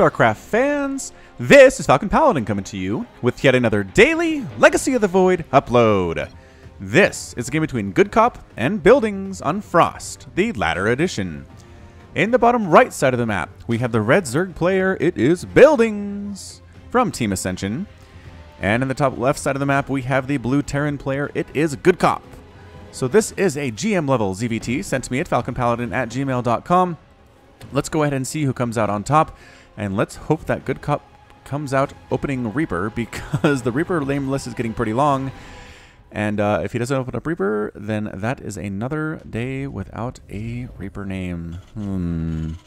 StarCraft fans? This is Falcon Paladin coming to you with yet another daily Legacy of the Void upload. This is a game between Good Cop and Buildings on Frost, the latter edition. In the bottom right side of the map, we have the red Zerg player. It is Buildings from Team Ascension. And in the top left side of the map, we have the blue Terran player. It is Good Cop. So this is a GM level ZVT sent to me at falconpaladin@gmail.com. Let's go ahead and see who comes out on top. And let's hope that Good Cop comes out opening Reaper, because the Reaper name list is getting pretty long. And if he doesn't open up Reaper, then that is another day without a Reaper name.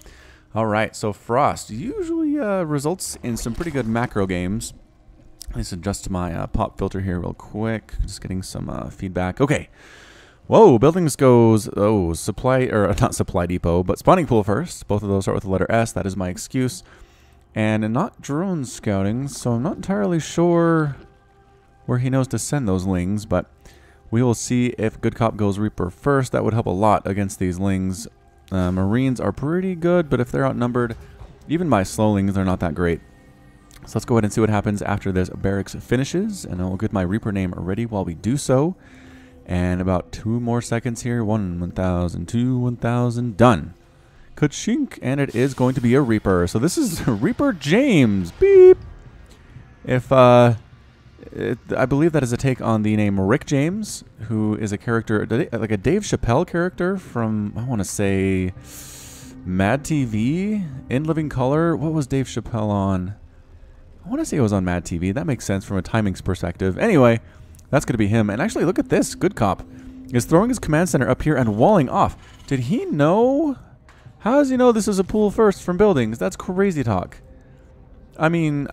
Alright, so Frost usually results in some pretty good macro games. Let's adjust my pop filter here real quick. Just getting some feedback. Okay. Whoa, Buildings goes, supply, or not supply depot, but spawning pool first. Both of those start with the letter S. That is my excuse. And not drone scouting, so I'm not entirely sure where he knows to send those lings, but we will see if Good Cop goes Reaper first. That would help a lot against these lings. Marines are pretty good, but if they're outnumbered, even by slow lings, they're not that great. So let's go ahead and see what happens after this barracks finishes, and I'll get my Reaper name ready while we do so. And about 2 more seconds here. 1,000, 2, 1,000, done. Ka-chink, and it is going to be a Reaper. So this is Reaper James. Beep. If I believe that is a take on the name Rick James, who is a character like a Dave Chappelle character from, I want to say, Mad TV in Living Color. What was Dave Chappelle on? I want to say it was on Mad TV. That makes sense from a timings perspective. Anyway, that's going to be him. And actually, look at this. Good Cop is throwing his command center up here and walling off. Did he know? How does he know this is a pool first from Buildings? That's crazy talk. I mean,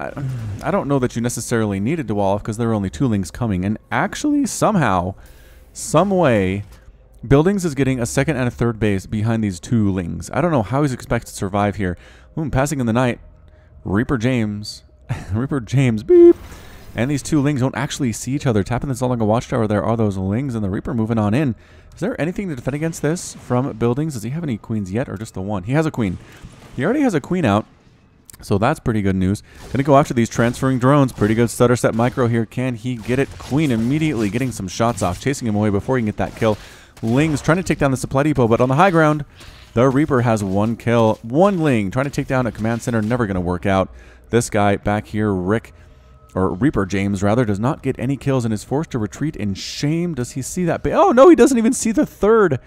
I don't know that you necessarily needed to wall off because there were only 2 lings coming. And actually, somehow, some way, Buildings is getting a second and a third base behind these 2 lings. I don't know how he's expected to survive here. Passing in the night. Reaper James. Reaper James. Beep. And these 2 lings don't actually see each other. Tapping this all like a watchtower, there are those lings, and the Reaper moving on in. Is there anything to defend against this from Buildings? Does he have any queens yet, or just the one? He has a queen. He already has a queen out, so that's pretty good news. Gonna go after these transferring drones. Pretty good stutter step micro here. Can he get it? Queen immediately getting some shots off, chasing him away before he can get that kill. Lings trying to take down the supply depot, but on the high ground, the Reaper has 1 kill. 1 ling trying to take down a command center. Never gonna work out. This guy back here, Reaper James, rather, does not get any kills and is forced to retreat in shame. Does he see that? Oh, no, he doesn't even see the 3rd.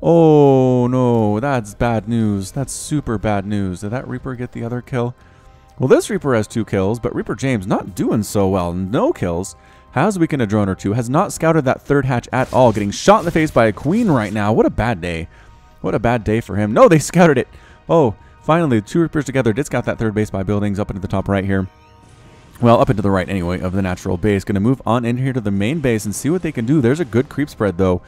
Oh, no, that's bad news. That's super bad news. Did that Reaper get the other kill? Well, this Reaper has 2 kills, but Reaper James not doing so well. No kills. Has weakened a drone or 2. Has not scouted that 3rd hatch at all. Getting shot in the face by a queen right now. What a bad day. What a bad day for him. No, they scouted it. Oh, finally, 2 Reapers together did scout that 3rd base by Buildings up into the top right here. Well, up into the right, anyway, of the natural base. Going to move on in here to the main base and see what they can do. There's a good creep spread, though,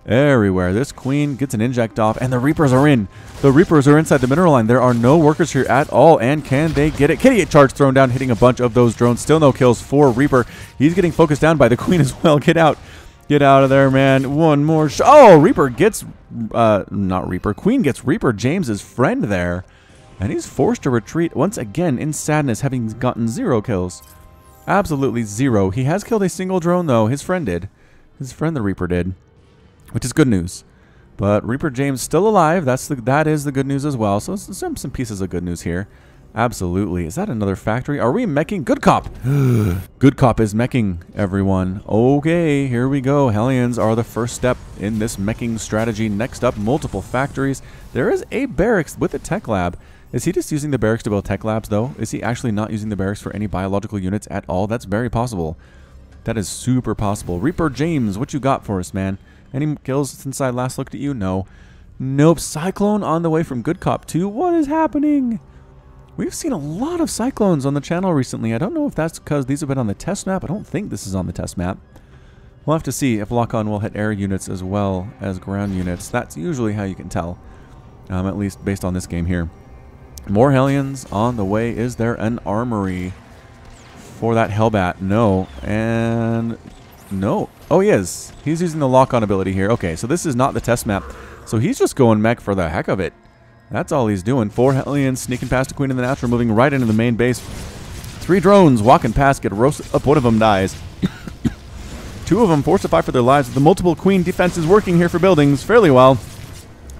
everywhere. This queen gets an inject off, and the Reapers are in. The Reapers are inside the mineral line. There are no workers here at all, and can they get it? Kitty charge thrown down, hitting a bunch of those drones. Still no kills for Reaper. He's getting focused down by the queen as well. Get out. Get out of there, man. One more shot. Oh, Reaper gets, not Reaper. Queen gets Reaper James's friend there. And he's forced to retreat once again in sadness, having gotten 0 kills. Absolutely 0. He has killed a single drone, though. His friend did. His friend, the Reaper, did. Which is good news. But Reaper James still alive. That is the good news as well. So some pieces of good news here. Absolutely. Is that another factory? Are we meching? Good Cop. Good Cop is meching, everyone. Okay, here we go. Hellions are the first step in this meching strategy. Next up, multiple factories. There is a barracks with a tech lab. Is he just using the barracks to build tech labs, though? Is he actually not using the barracks for any biological units at all? That's very possible. That is super possible. Reaper James, what you got for us, man? Any kills since I last looked at you? No. Nope. Cyclone on the way from Good Cop 2. What is happening? We've seen a lot of Cyclones on the channel recently. I don't know if that's because these have been on the test map. I don't think this is on the test map. We'll have to see if lock-on will hit air units as well as ground units. That's usually how you can tell, at least based on this game here. More Hellions on the way. Is there an armory for that Hellbat? No. And no. Oh, he is. He's using the lock-on ability here. Okay, so this is not the test map. So he's just going mech for the heck of it. That's all he's doing. 4 Hellions sneaking past the Queen of the Natural, moving right into the main base. 3 drones walking past, get roasted up. One of them dies. 2 of them forced to fight for their lives. The multiple Queen defense is working here for buildings fairly well.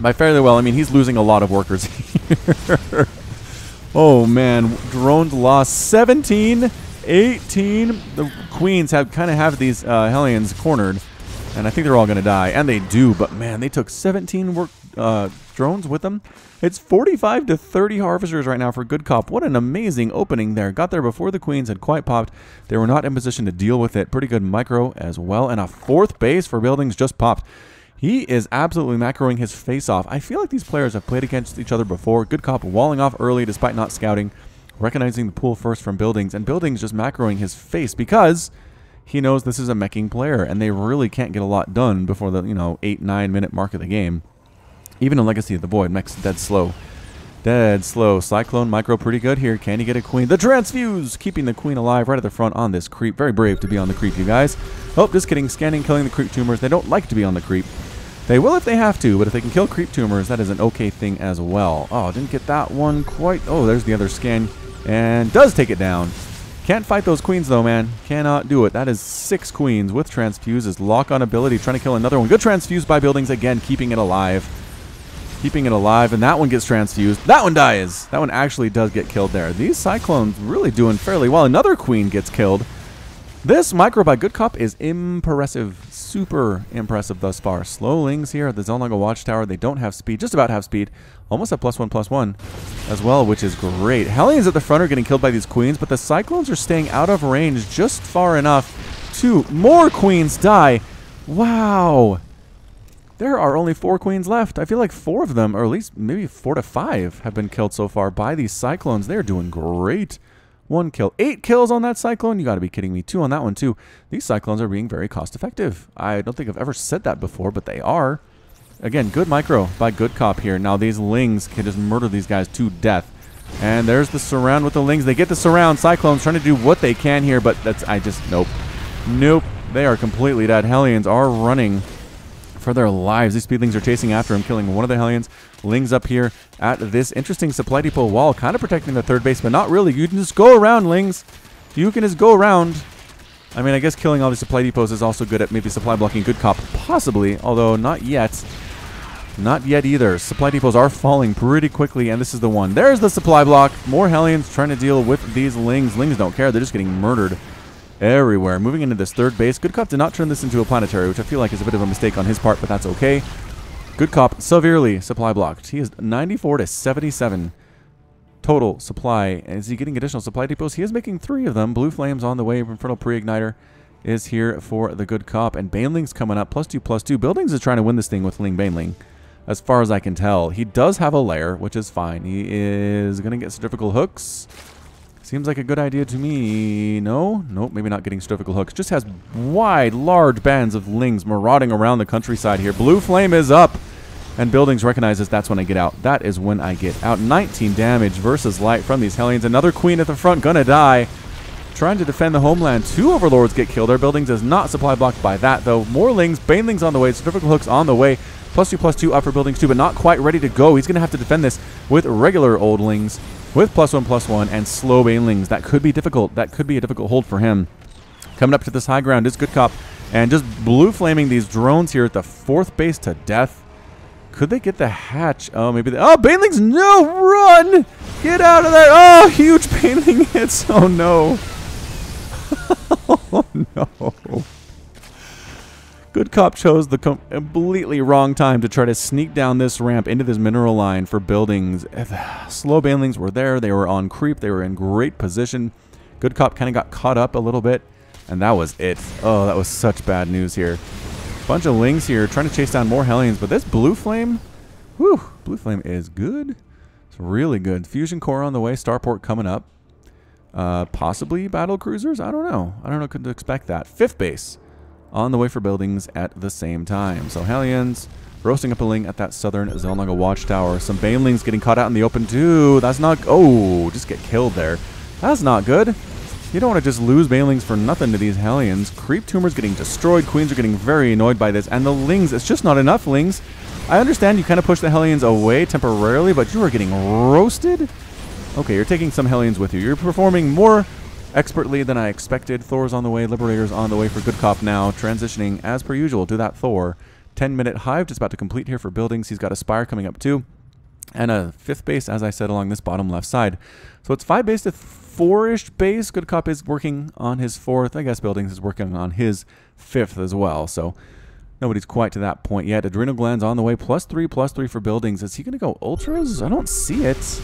By fairly well, I mean he's losing a lot of workers here. Oh, man. Drones lost 17, 18. The Queens kind of have these Hellions cornered. And I think they're all going to die. And they do. But, man, they took 17 drones with them. It's 45 to 30 harvesters right now for Good Cop. What an amazing opening there. Got there before the Queens had quite popped. They were not in position to deal with it. Pretty good micro as well. And a 4th base for buildings just popped. He is absolutely macroing his face off. I feel like these players have played against each other before. Good Cop walling off early despite not scouting. Recognizing the pool first from buildings. And buildings just macroing his face because he knows this is a meching player. And they really can't get a lot done before the 8-9 minute mark of the game. Even in Legacy of the Void, mech's dead slow. Dead slow. Cyclone micro pretty good here. Can he get a Queen? The Transfuse! Keeping the Queen alive right at the front on this creep. Very brave to be on the creep, you guys. Oh, just kidding. Scanning, killing the creep tumors. They don't like to be on the creep. They will if they have to, but if they can kill creep tumors, that is an okay thing as well. Oh, didn't get that one quite. Oh, there's the other scan. And does take it down. Can't fight those Queens, though, man. Cannot do it. That is 6 Queens with Transfuse's lock-on ability. Trying to kill another one. Good Transfuse by buildings again, keeping it alive. Keeping it alive, and that one gets transfused. That one dies. That one actually does get killed there. These Cyclones really doing fairly well. Another Queen gets killed. This micro by Good Cop is impressive. Super impressive thus far. Slowlings here at the Zelnaga Watchtower. They don't have speed. Just about have speed. Almost at +1/+1 as well, which is great. Hellions at the front are getting killed by these Queens, but the Cyclones are staying out of range just far enough to more Queens die. Wow. There are only 4 Queens left. I feel like 4 of them, or at least maybe 4 to 5, have been killed so far by these Cyclones. They're doing great. 1 kill. 8 kills on that Cyclone? You got to be kidding me. 2 on that one, too. These Cyclones are being very cost-effective. I don't think I've ever said that before, but they are. Again, good micro by Good Cop here. Now these Lings can just murder these guys to death. And there's the surround with the Lings. They get the surround. Cyclones trying to do what they can here, but that's... nope. Nope. They are completely dead. Hellions are running for their lives. These Speedlings are chasing after him, killing one of the Hellions. Lings up here at this interesting supply depot wall, kind of protecting the 3rd base, but not really. You can just go around, Lings. You can just go around. I mean, I guess killing all these supply depots is also good at maybe supply blocking Good Cop, possibly, although not yet. Not yet either. Supply depots are falling pretty quickly, and this is the one. There's the supply block. More Hellions trying to deal with these Lings. Lings don't care. They're just getting murdered everywhere. Moving into this 3rd base. Good Cop did not turn this into a planetary, which I feel like is a bit of a mistake on his part, but that's okay. Good Cop severely supply blocked. He is 94 to 77 total supply. Is he getting additional supply depots? He is making 3 of them. Blue Flames on the way. Infernal Pre-Igniter is here for the Good Cop. And Baneling's coming up. +2/+2. Buildings is trying to win this thing with Ling Baneling, as far as I can tell. He does have a lair, which is fine. He is going to get centrifugal hooks. Seems like a good idea to me. No? Nope, maybe not getting centrifugal hooks. Just has wide, large bands of Lings marauding around the countryside here. Blue Flame is up. And Buildings recognizes that's when I get out. That is when I get out. 19 damage versus light from these Hellions. Another Queen at the front, gonna die. Trying to defend the homeland. 2 Overlords get killed. Our Buildings is not supply blocked by that, though. More Lings. Banelings on the way. Centrifugal hooks on the way. +2/+2 up for Buildings too, but not quite ready to go. He's going to have to defend this with regular old Lings, with +1/+1, and slow Banelings. That could be difficult. That could be a difficult hold for him. Coming up to this high ground is Good Cop, and just blue flaming these drones here at the 4th base to death. Could they get the hatch? Oh, maybe they... Oh, Banelings! No! Run! Get out of there! Oh, huge Baneling hits! Oh, no. Oh, no. Good Cop chose the completely wrong time to try to sneak down this ramp into this mineral line for Buildings. Slow Banelings were there. They were on creep. They were in great position. Good Cop kind of got caught up a little bit, and that was it. Oh, that was such bad news here. Bunch of Lings here trying to chase down more Hellions, but this Blue Flame, whew, Blue Flame is good. It's really good. Fusion Core on the way. Starport coming up. Possibly battle cruisers? I don't know. I don't know what to expect that. 5th base on the way for Buildings at the same time. So Hellions roasting up a Ling at that southern Zelnaga Watchtower. Some Banelings getting caught out in the open too. That's not... Oh, just get killed there. That's not good. You don't want to just lose Banelings for nothing to these Hellions. Creep Tumors getting destroyed. Queens are getting very annoyed by this. And the Lings, it's just not enough Lings. I understand you kind of push the Hellions away temporarily, but you are getting roasted. Okay, you're taking some Hellions with you. You're performing more expertly than I expected. Thor's on the way. Liberator's on the way for Good Cop now. Transitioning, as per usual, to that Thor. 10-minute hive just about to complete here for buildings. He's got a Spire coming up too. And a 5th base, as I said, along this bottom left side. So it's 5 base to 4-ish base. Good Cop is working on his 4th. I guess Buildings is working on his 5th as well. So nobody's quite to that point yet. Adrenal Glands on the way. +3/+3 for Buildings. Is he going to go Ultras? I don't see it.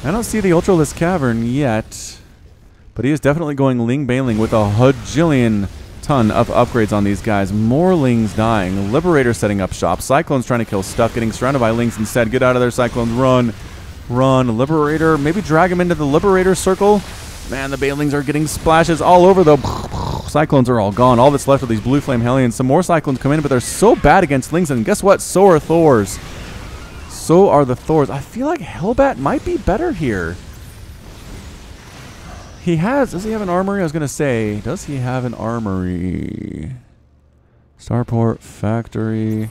I don't see the Ultraless Cavern yet. But he is definitely going Ling Bailing with a hajillion ton of upgrades on these guys. More Lings dying. Liberator setting up shop. Cyclones trying to kill stuff. Getting surrounded by Lings instead. Get out of there, Cyclones. Run. Run. Liberator. Maybe drag him into the Liberator circle. Man, the Bailings are getting splashes all over though. Cyclones are all gone. All that's left are these Blue Flame Hellions. Some more Cyclones come in, but they're so bad against Lings. And guess what? So are Thors. So are the Thors. I feel like Hellbat might be better here. He has... Does he have an armory? I was going to say, does he have an armory? Starport, factory.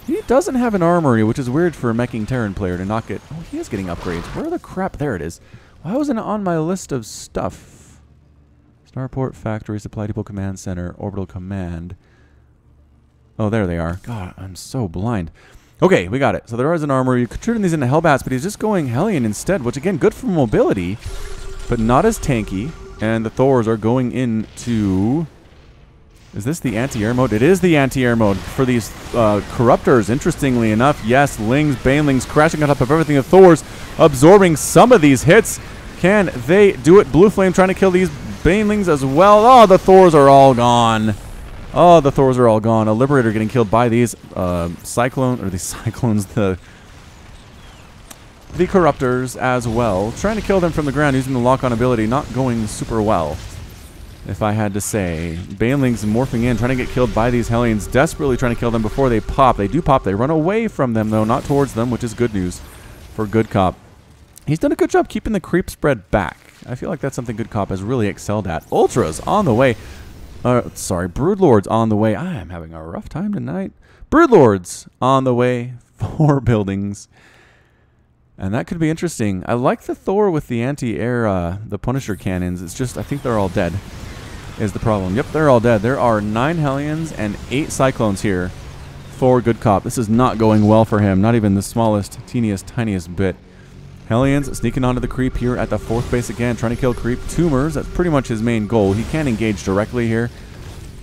He doesn't have an armory, which is weird for a Meching Terran player to not get... Oh, he is getting upgrades. Where the crap? There it is. Why wasn't it on my list of stuff? Starport, factory, supply depot, command center, orbital command. Oh, there they are. God, I'm so blind. Okay, we got it. So there is an armory. You could turn these into Hellbats, but he's just going Hellion instead, which again, good for mobility, but not as tanky. And the Thors are going into... Is this the anti-air mode? It is the anti-air mode for these Corruptors, interestingly enough. Yes, Lings, Banelings crashing on top of everything. The Thors absorbing some of these hits. Can they do it? Blue Flame trying to kill these Banelings as well. Oh, the Thors are all gone. Oh, the Thors are all gone. A Liberator getting killed by these Cyclones, the Corruptors as well. Trying to kill them from the ground using the lock-on ability. Not going super well, if I had to say. Banelings morphing in, trying to get killed by these Hellions. Desperately trying to kill them before they pop. They do pop. They run away from them, though, not towards them, which is good news for Good Cop. He's done a good job keeping the creep spread back. I feel like that's something Good Cop has really excelled at. Ultras on the way. Sorry, Broodlords on the way. I am having a rough time tonight. Broodlords on the way for buildings. And that could be interesting. I like the Thor with the anti-air, the Punisher cannons. It's just, I think they're all dead, is the problem. Yep, they're all dead. There are 9 Hellions and 8 Cyclones here for Good Cop. This is not going well for him. Not even the smallest, teeniest, tiniest bit. Hellions sneaking onto the creep here at the 4th base again, trying to kill creep. Tumors, that's pretty much his main goal. He can't engage directly here,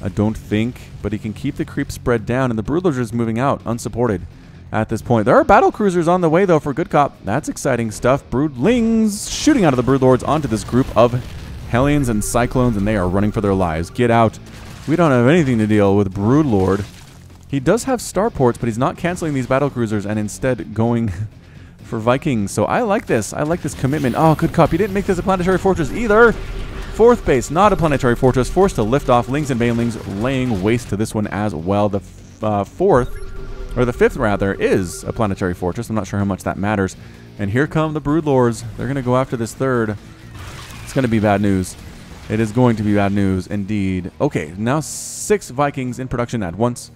I don't think, but he can keep the creep spread down, and the Broodlords are just moving out, unsupported at this point. There are battle cruisers on the way, though, for Good Cop. That's exciting stuff. Broodlings shooting out of the Broodlords onto this group of Hellions and Cyclones, and they are running for their lives. Get out. We don't have anything to deal with Broodlord. He does have starports, but he's not canceling these battle cruisers and instead going... for Vikings. So I like this. I like this commitment. Oh, Good Cop. You didn't make this a planetary fortress either. 4th base, not a planetary fortress. Forced to lift off. Lings and Banelings laying waste to this one as well. The 4th, or the 5th rather, is a planetary fortress. I'm not sure how much that matters. And here come the Broodlords. They're going to go after this 3rd. It's going to be bad news. It is going to be bad news indeed. Okay, now 6 Vikings in production at once.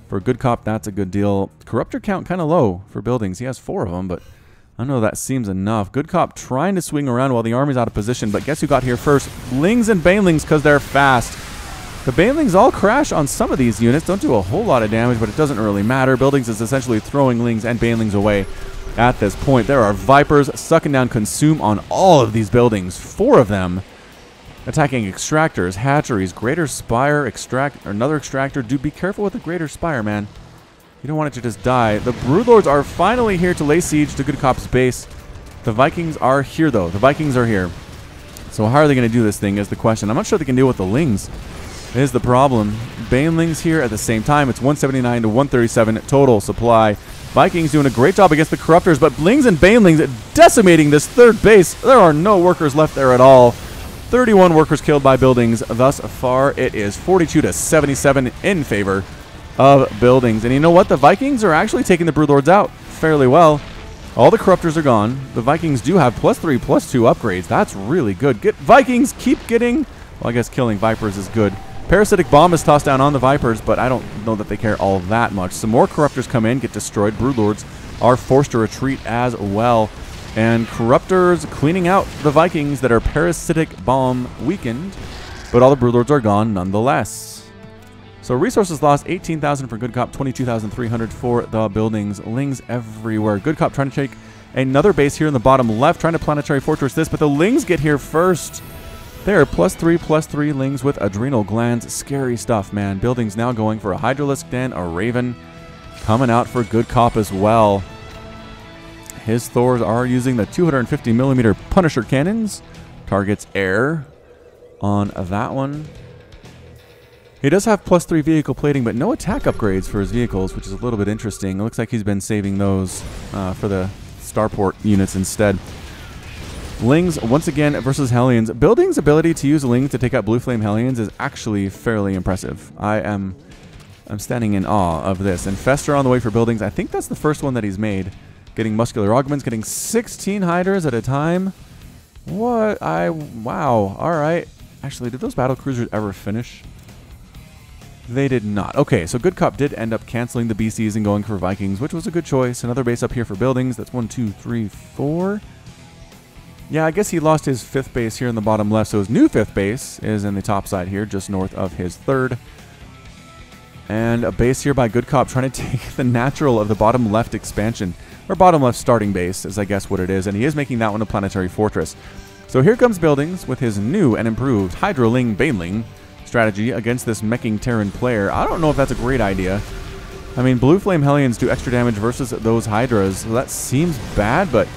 For Good Cop, that's a good deal. Corruptor count kind of low for buildings. He has 4 of them, but... I don't know, that seems enough. Good Cop trying to swing around while the army's out of position, but guess who got here first? Lings and Banelings, because they're fast. The Banelings all crash on some of these units. Don't do a whole lot of damage, but it doesn't really matter. Buildings is essentially throwing Lings and Banelings away at this point. There are Vipers sucking down Consume on all of these buildings. 4 of them attacking Extractors, Hatcheries, Greater Spire, another Extractor. Dude, be careful with the Greater Spire, man. You don't want it to just die. The Broodlords are finally here to lay siege to Good Cop's base. The Vikings are here, though. The Vikings are here. So how are they going to do this thing is the question. I'm not sure they can deal with the Lings is the problem. Banelings here at the same time. It's 179 to 137 total supply. Vikings doing a great job against the Corruptors, but Lings and Banelings decimating this 3rd base. There are no workers left there at all. 31 workers killed by buildings thus far. It is 42 to 77 in favor of buildings. And you know what? The Vikings are actually taking the Broodlords out fairly well. All the Corruptors are gone. The Vikings do have +3/+2 upgrades. That's really good. Get Vikings, keep getting... Well, I guess killing Vipers is good. Parasitic Bomb is tossed down on the Vipers, but I don't know that they care all that much. Some more Corruptors come in, get destroyed. Broodlords are forced to retreat as well. And Corruptors cleaning out the Vikings that are Parasitic Bomb weakened, but all the Broodlords are gone nonetheless. So resources lost, 18,000 for Good Cop, 22,300 for the buildings. Lings everywhere. Good Cop trying to take another base here in the bottom left, trying to Planetary Fortress this, but the Lings get here first. There, +3/+3 Lings with Adrenal Glands. Scary stuff, man. Buildings now going for a Hydralisk Den, a Raven coming out for Good Cop as well. His Thors are using the 250mm Punisher cannons. Targets air on that one. He does have +3 vehicle plating, but no attack upgrades for his vehicles, which is a little bit interesting. It looks like he's been saving those for the starport units instead. Lings, once again, versus Hellions. Building's ability to use Lings to take out Blue Flame Hellions is actually fairly impressive. I'm standing in awe of this. And Fester on the way for Buildings. I think that's the first one that he's made. Getting Muscular Augments, getting 16 Hydras at a time. What? Wow. All right. Actually, did those battle cruisers ever finish? They did not. Okay, so Good Cop did end up canceling the BCs and going for Vikings, which was a good choice. Another base up here for Buildings. That's 1, 2, 3, 4. Yeah, I guess he lost his 5th base here in the bottom left, so his new 5th base is in the top side here, just north of his 3rd. And a base here by Good Cop trying to take the natural of the bottom left expansion. Or bottom left starting base is I guess what it is, and he is making that one a Planetary Fortress. So here comes Buildings with his new and improved Hydroling Baneling strategy against this meching Terran player. I don't know if that's a great idea. I mean, Blue Flame Hellions do extra damage versus those Hydras, so that seems bad, but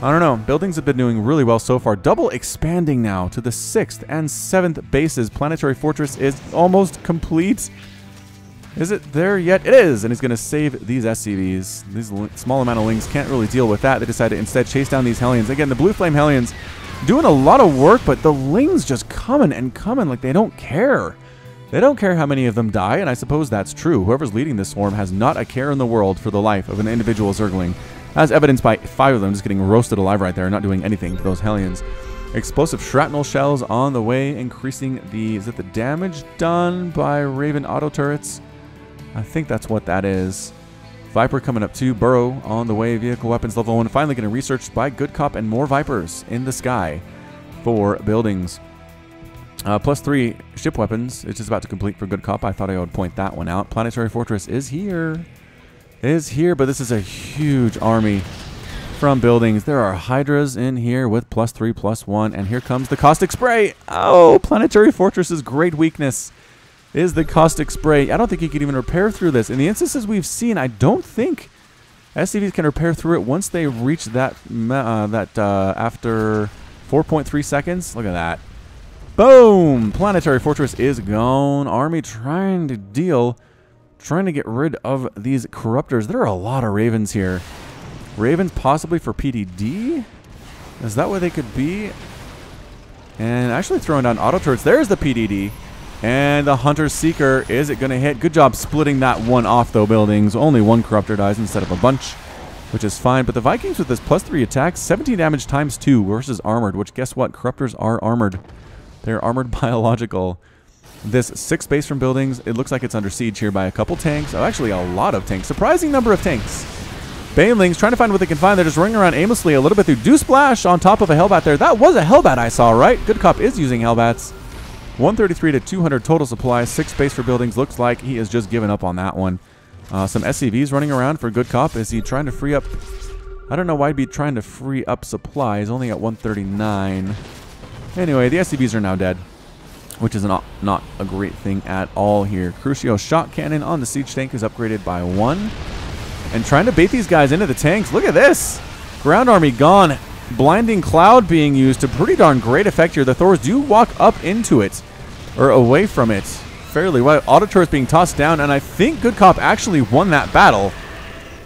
I don't know. Buildings have been doing really well so far. Double expanding now to the 6th and 7th bases. Planetary Fortress is almost complete. Is it there yet? It is, and he's going to save these SCVs. These small amount of Lings can't really deal with that. They decide to instead chase down these Hellions. Again, the Blue Flame Hellions doing a lot of work, but the Lings just coming and coming like they don't care. They don't care how many of them die, and I suppose that's true. Whoever's leading this swarm has not a care in the world for the life of an individual Zergling, as evidenced by 5 of them just getting roasted alive right there, not doing anything to those Hellions. Explosive shrapnel shells on the way, increasing the, is it the damage done by Raven auto turrets? I think that's what that is. Viper coming up too. Burrow on the way. Vehicle weapons level 1. Finally getting researched by Good Cop, and more Vipers in the sky for Buildings. +3 ship weapons. It's just about to complete for Good Cop. I thought I would point that one out. Planetary Fortress is here. But this is a huge army from Buildings. There are Hydras in here with +3/+1. And here comes the Caustic Spray. Oh, Planetary Fortress's great weakness is the Caustic Spray. I don't think he can even repair through this. In the instances we've seen, I don't think SCVs can repair through it once they reach that after 4.3 seconds. Look at that. Boom! Planetary Fortress is gone. Army trying to get rid of these Corruptors. There are a lot of Ravens here. Ravens possibly for PDD? Is that what they could be? And actually throwing down auto turrets. There's the PDD. And the Hunter Seeker, is it going to hit? Good job splitting that one off, though, Buildings. Only one Corruptor dies instead of a bunch, which is fine. But the Vikings with this +3 attacks, 17 damage times 2 versus armored, which guess what? Corruptors are armored. They're armored biological. This 6th base from Buildings, it looks like it's under siege here by a couple tanks. Oh, actually a lot of tanks. Surprising number of tanks. Banelings trying to find what they can find. They're just running around aimlessly a little bit through. Dew Splash on top of a Hellbat there. That was a Hellbat I saw, right? Good Cop is using Hellbats. 133 to 200 total supply. 6th base for Buildings. Looks like he has just given up on that one. Some SCVs running around for Good Cop. Is he trying to free up? I don't know why he'd be trying to free up supplies. Only at 139. Anyway, the SCVs are now dead, which is not a great thing at all here. Crucio shot cannon on the siege tank is upgraded by 1. And trying to bait these guys into the tanks. Look at this. Ground army gone. Blinding Cloud being used to pretty darn great effect here. The Thors do walk up into it, or away from it, fairly well. Auto turrets being tossed down, and I think Good Cop actually won that battle.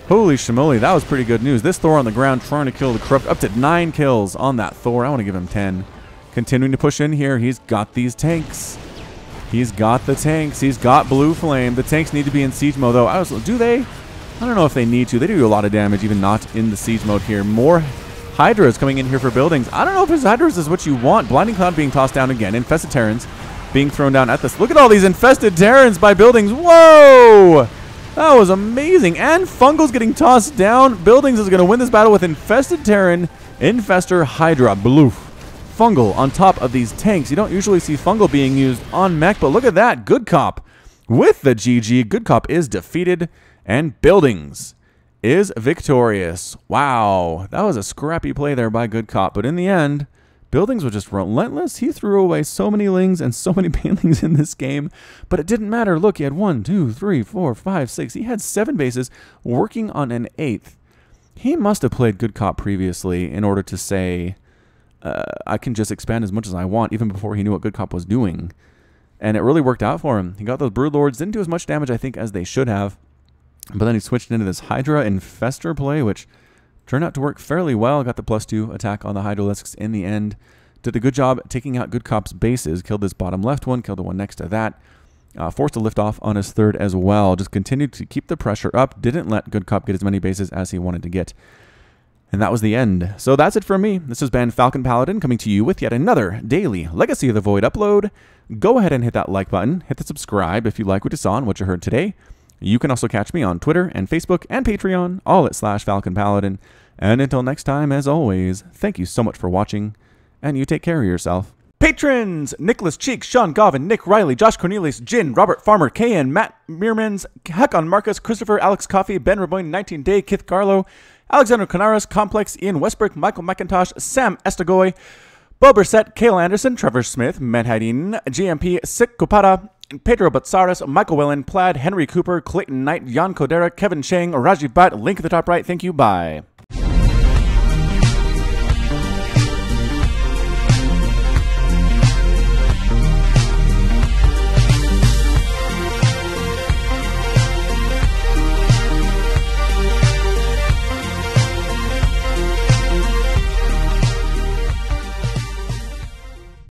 Holy shimoli, that was pretty good news. This Thor on the ground trying to kill the Corrupt. Up to 9 kills on that Thor. I want to give him 10. Continuing to push in here. He's got these tanks. He's got the tanks. He's got Blue Flame. The tanks need to be in siege mode, though. Do they? I don't know if they need to. They do a lot of damage, even not in the siege mode here. More Hydras coming in here for Buildings. I don't know if his Hydras is what you want. Blinding Cloud being tossed down again. Infested Terrans being thrown down at this. Look at all these infested Terrans by buildings. Whoa! That was amazing. And Fungal's getting tossed down. Buildings is going to win this battle with infested Terran, Infestor, Hydra. Bloof. Fungal on top of these tanks. You don't usually see Fungal being used on mech, but look at that. Good Cop with the GG. Good Cop is defeated, and Buildings is victorious. Wow. That was a scrappy play there by Good Cop, but in the end, Buildings was just relentless. He threw away so many lings and so many banelings in this game, but it didn't matter. Look, he had 1, 2, 3, 4, 5, 6. He had 7 bases working on an 8th. He must have played Good Cop previously in order to say, I can just expand as much as I want, even before he knew what Good Cop was doing. And it really worked out for him. He got those Brood Lords, didn't do as much damage, I think, as they should have. But then he switched into this Hydra Infestor play, which turned out to work fairly well. Got the +2 attack on the Hydralisks in the end. Did a good job taking out Good Cop's bases. Killed this bottom left one, killed the one next to that. Forced a lift off on his 3rd as well. Just continued to keep the pressure up. Didn't let Good Cop get as many bases as he wanted to get. And that was the end. So that's it from me. This has been Falcon Paladin coming to you with yet another daily Legacy of the Void upload. Go ahead and hit that like button. Hit the subscribe if you like what you saw and what you heard today. You can also catch me on Twitter and Facebook and Patreon, all at /Falcon Paladin. And until next time, as always, thank you so much for watching, and you take care of yourself. Patrons! Nicholas Cheek, Sean Govin, Nick Riley, Josh Cornelius, Jin, Robert Farmer, KN, Matt Meermans, Hakon Marcus, Christopher, Alex Coffey, Ben Raboyne, 19 Day, Kith Carlo, Alexander Canaris, Complex, Ian Westbrook, Michael McIntosh, Sam Estagoy, Bo Brissett, Kale Anderson, Trevor Smith, Menhadin, GMP, Sik Kupada, Pedro Batsaris, Michael Wellen, Plaid, Henry Cooper, Clayton Knight, Jan Kodera, Kevin Chang, Raji Butt, link at the top right. Thank you. Bye.